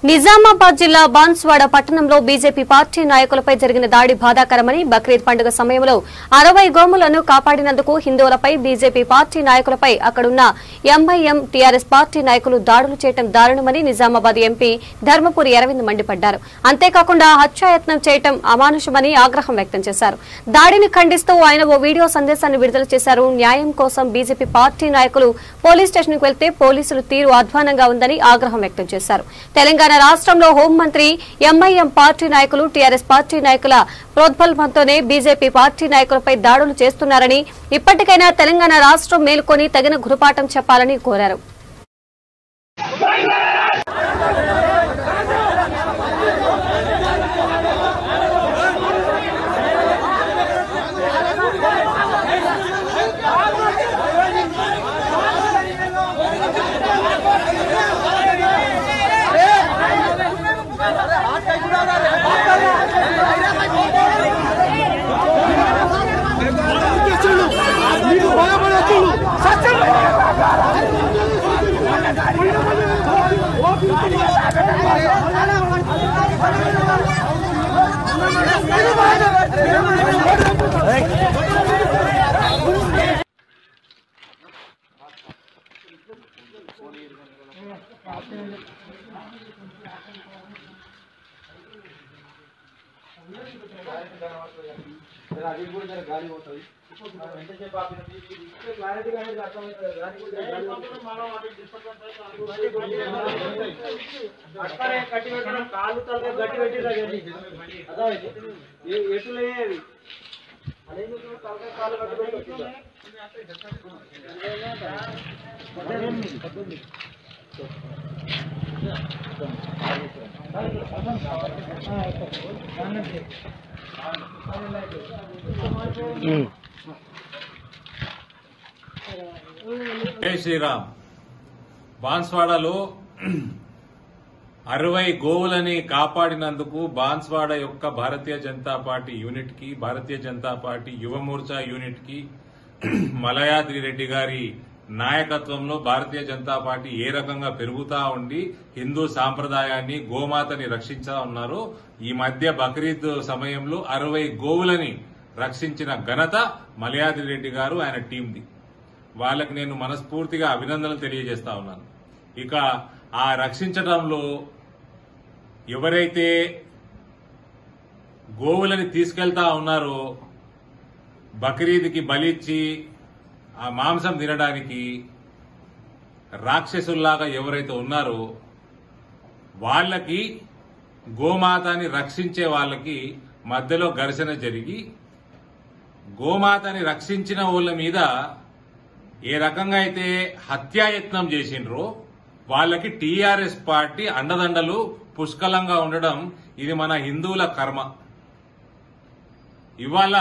నిజామాబాద్ జిల్లా బాన్స్వాడ పట్టణంలో BJP party నాయకులపై జరిగిన దాడి బాధాకరమని బక్రీద్ పండుగ సమయంలో 60 గోవులను కాపాడినందుకు హిందువులపై బీజేపీ పార్టీ నాయకులపై అక్కడున్న ఎంఐఎం టీఆర్ఎస్ పార్టీ నాయకులు దాడులు చేయడం దారుణమని నిజామాబాద్ ఎంపీ ధర్మపురి అరవింద్ మండిపడ్డారు. అంతేకాకుండా హత్యాయత్నం చేయడం అమానుషమని ఆగ్రహం వ్యక్తం చేశారు. దాడిని ఖండిస్తూ ఆయన ఓ వీడియో సందేశాన్ని విడుదల చేశారు. న్యాయం కోసం బీజేపీ పార్టీ నాయకులు పోలీస్ స్టేషన్కు వెళ్తే పోలీసులు తీరు అధ్వానంగా ఉందని ఆగ్రహం వ్యక్తం చేశారు. తెలంగాణ రాష్ట్రంలో హోంమంత్రి ఎంఐఎం పార్టీ నాయకులు టీఆర్ఎస్ పార్టీ నాయకుల ప్రోద్బలంతోనే బీజేపీ పార్టీ నాయకులపై దాడులు చేస్తున్నారని ఇప్పటికైనా తెలంగాణ రాష్ట్రం మేల్కొని తగిన గుణపాఠం చెప్పాలని కోరారు. జై శ్రీరామ్. బాన్స్వాడలో 60 గోవులని కాపాడినందుకు బాన్స్వాడ యొక్క భారతీయ జనతా పార్టీ యూనిట్ కి, భారతీయ జనతా పార్టీ యువమోర్చా యూనిట్ కి మలయాద్రి రెడ్డి గారి నాయకత్వంలో భారతీయ జనతా పార్టీ ఏ రకంగా పెరుగుతా ఉండి హిందూ సాంప్రదాయాన్ని, గోమాతని రక్షించా ఉన్నారో ఈ మధ్య బక్రీద్ సమయంలో 60 గోవులని రక్షించిన ఘనత మలయాద్రి రెడ్డి గారు, ఆయన టీంది. వాళ్ళకి నేను మనస్ఫూర్తిగా అభినందనలు తెలియజేస్తా ఉన్నాను. ఇక ఆ రక్షించడంలో ఎవరైతే గోవులని తీసుకెళ్తా ఉన్నారో బక్రీద్కి బలిచ్చి ఆ మాంసం తినడానికి రాక్షసుల్లాగా ఎవరైతే ఉన్నారో వాళ్ళకి, గోమాతని రక్షించే వాళ్ళకి మధ్యలో ఘర్షణ జరిగి గోమాతని రక్షించిన వాళ్ళ మీద ఏ రకంగా అయితే హత్యాయత్నం చేసిండ్రో వాళ్ళకి టీఆర్ఎస్ పార్టీ అండదండలు పుష్కలంగా ఉండడం ఇది మన హిందువుల కర్మ. ఇవాళ